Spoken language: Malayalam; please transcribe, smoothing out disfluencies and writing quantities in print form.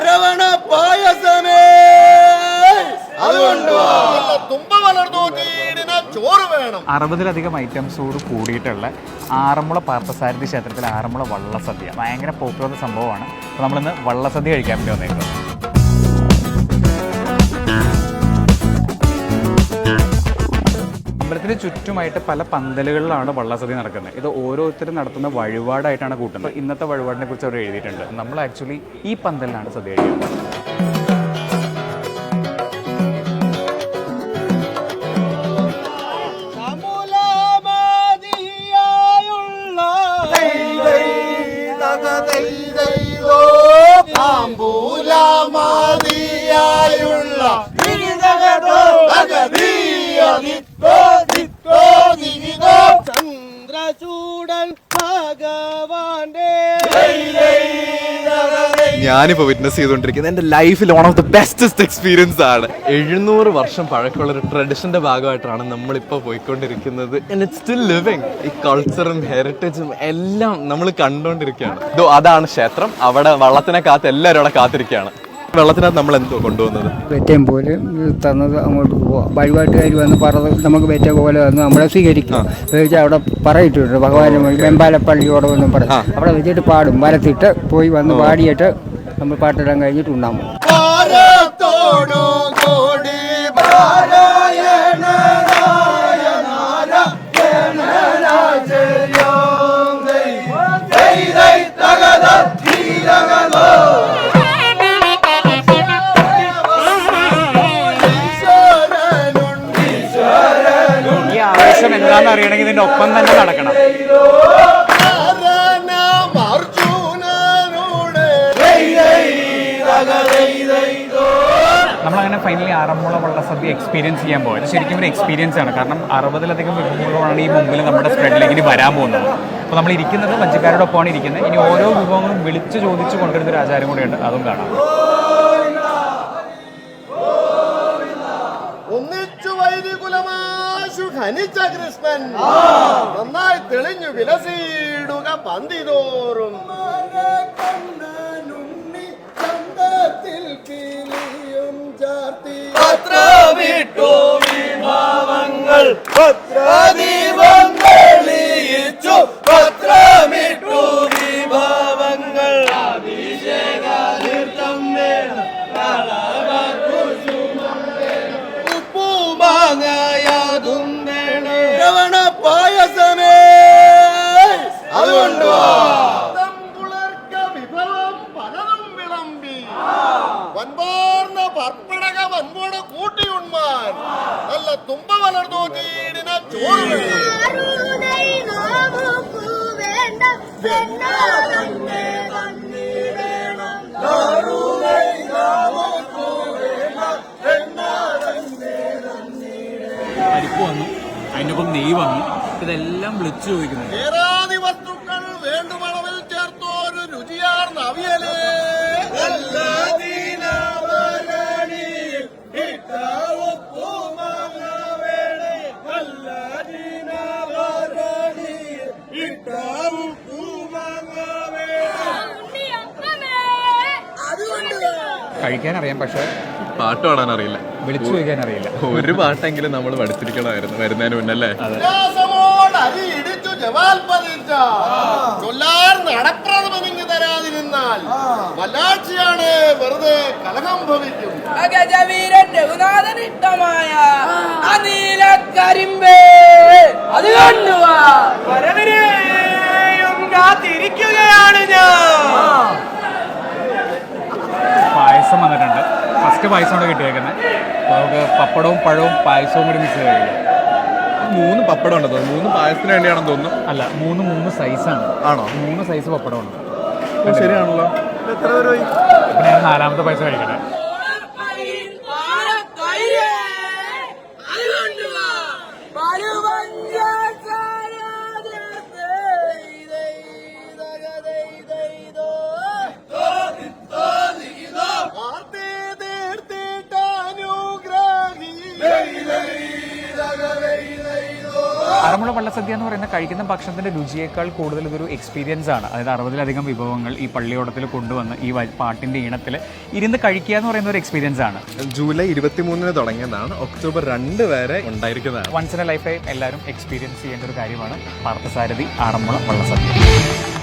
അരവണ പായസമേ അതുകൊണ്ട് തുമ്പ വളർന്നു ചോറ് വേണം. 60ലധികം ഐറ്റംസോട് കൂടിയിട്ടുള്ള ആറന്മുള പാർത്ഥസാരഥി ക്ഷേത്രത്തിലെ ആറന്മുള വള്ളസദ്യ ഭയങ്കര പോപ്പുലർ സംഭവമാണ്. അപ്പോൾ നമ്മളിന്ന് വള്ളസദ്യ കഴിക്കാൻ വേണ്ടി വന്നേക്കുന്നത്. അമ്പലത്തിന് ചുറ്റുമായിട്ട് പല പന്തലുകളിലാണ് വള്ളസദ്യ നടക്കുന്നത്. ഇത് ഓരോരുത്തരും നടത്തുന്ന വഴിപാടായിട്ടാണ് കൂട്ടുന്നത്. ഇന്നത്തെ വഴിപാടിനെ കുറിച്ച് അവർ എഴുതിയിട്ടുണ്ട്. നമ്മൾ ആക്ച്വലി ഈ പന്തലിലാണ് സദ്യ കഴിക്കുന്നത്. ഞാനിപ്പോൾ വിറ്റ്നസ് ചെയ്തുകൊണ്ടിരിക്കുന്നത് എൻ്റെ ലൈഫിൽ one of the bestest experience ആണ്. 700 വർഷം പഴക്കമുള്ള ഒരു ട്രഡീഷൻ്റെ ഭാഗമായിട്ടാണ് നമ്മളിപ്പോൾ പോയിക്കൊണ്ടിരിക്കുന്നത്. And it's still living. ഈ കൾച്ചറും ഹെറിറ്റേജും എല്ലാം നമ്മൾ കണ്ടുകൊണ്ടിരിക്കുകയാണ്. ഇതോ അതാണ് ക്ഷേത്രം. അവിടെ വള്ളത്തിനെ കാത്ത് എല്ലാവരും അവിടെ കാത്തിരിക്കുകയാണ്. വെള്ളത്തിനകത്ത് നമ്മൾ എന്തോ കൊണ്ടുവന്നത് വെറ്റയും പോലെ തന്നത് അങ്ങോട്ട് പോവാം. വഴിപാട്ടുകാർ വന്ന് പറഞ്ഞത് നമുക്ക് വെറ്റ പോലെ വന്ന് നമ്മളെ സ്വീകരിക്കും. സ്വീകരിച്ചാൽ അവിടെ പറയിട്ടുണ്ട് ഭഗവാൻ വെമ്പാലപ്പള്ളിയോടെ ഒന്നും പറയും. അവിടെ വെച്ചിട്ട് പാടും. വലത്തിട്ട് പോയി വന്ന് പാടിയിട്ട് നമ്മൾ പാട്ടെല്ലാം കഴിഞ്ഞിട്ട് ഉണ്ടാകും. എന്താണെന്ന് അറിയണമെങ്കിൽ ഇതിന്റെ ഒപ്പം തന്നെ നടക്കണം. നമ്മളങ്ങനെ ഫൈനലി ആറന്മുള വള്ളസദ്യ എക്സ്പീരിയൻസ് ചെയ്യാൻ പോയത് ശരിക്കും ഒരു എക്സ്പീരിയൻസ് ആണ്. കാരണം 60ലധികം വിഭവങ്ങളാണ് ഈ മുമ്പിൽ നമ്മുടെ സ്പ്രെഡിലേക്ക് ഇനി വരാൻ പോകുന്നത്. അപ്പോൾ നമ്മൾ ഇരിക്കുന്നത് മജ്ജിക്കാരുടെ ഒപ്പമാണ് ഇരിക്കുന്നത്. ഇനി ഓരോ വിഭവങ്ങളും വിളിച്ച് ചോദിച്ച് കൊണ്ടുവരുന്നൊരു ആചാരം കൂടെയുണ്ട്. അതും കാണാം. ഖനിച്ച കൃഷ്ണൻ നന്നായി തെളിഞ്ഞു വിലസിടുക പന്തിതോറും വിട്ടു വിഭാവങ്ങൾ പത്രദീപം തെളിയിച്ചു പത്രമിട്ടു വിഭാവങ്ങൾ അഭിഷേകം വേണം ഉപ്പുമാങ്ങയാകും പായസമേ അതുകൊണ്ട് വിഭവം പലതും വിളമ്പി വൻപാർന്ന പർപ്പടക വൻപോട് കൂട്ടിയുണ്മാൻ നല്ല തുമ്പ വളർന്നു ചീടിന ചോറ് പരിപ്പ് വന്നു, അതിനൊപ്പം നെയ്യ് വന്നു. ഇതെല്ലാം വിളിച്ചു ചോദിക്കുന്നു. ഏറാതി വസ്തുക്കൾ വേണ്ടുമളവിൽ ചേർത്തോരു രുചിയാർന്ന അവിയലേ കഴിക്കാൻ അറിയാം, പക്ഷെ പാട്ട് പാടാൻ അറിയില്ല, വിളിച്ചു ചോദിക്കാൻ അറിയില്ല. ഒരു പാട്ടെങ്കിലും നമ്മൾ പഠിച്ചിരിക്കണമായിരുന്നു വരുന്നതിന് മുന്നല്ലേ. തരാതിരുന്നാൽ വല്ലാഴ്ചയാണ്, വെറുതെ കലഹം ഭവിക്കും. കാത്തിരിക്കുകയാണ് ഞാൻ. പായസം വന്നിട്ടുണ്ട്. ഫസ്റ്റ് പായസമാണ് കിട്ടിയേക്കുന്നത്. നമുക്ക് പപ്പടവും പഴവും പായസവും കൂടി മിക്സ് ചെയ്ത് കഴിക്കാം. 3 പപ്പടം ഉണ്ടോ? 3 പായസത്തിന് വേണ്ടിയാണെന്ന് തോന്നുന്നു. അല്ല, 3 സൈസാണ്. ആണോ? 3 സൈസ് പപ്പടമാണ്. ശരിയാണല്ലോ. ഇപ്പൊ ഞാൻ 4ാമത്തെ പായസം കഴിക്കട്ടെ. ആറന്മുള വള്ളസദ്യ എന്ന് പറയുന്ന കഴിക്കുന്ന ഭക്ഷണത്തിൻ്റെ രുചിയേക്കാൾ കൂടുതൽ ഇതൊരു എക്സ്പീരിയൻസ് ആണ്. അതായത് 60-ലധികം വിഭവങ്ങൾ ഈ പള്ളിയോടത്തിൽ കൊണ്ടുവന്ന് ഈ പാട്ടിൻ്റെ ഈണത്തിൽ ഇരുന്ന് കഴിക്കുക എന്ന് പറയുന്ന ഒരു എക്സ്പീരിയൻസ് ആണ്. ജൂലൈ 23 തുടങ്ങിയതാണ്, ഒക്ടോബർ 2 വരെ ഉണ്ടായിരിക്കുന്നതാണ്. Once in a lifetime എല്ലാവരും എക്സ്പീരിയൻസ് ചെയ്യേണ്ട ഒരു കാര്യമാണ് പാർത്ഥസാരഥി ആറന്മുള വള്ളസദ്യ.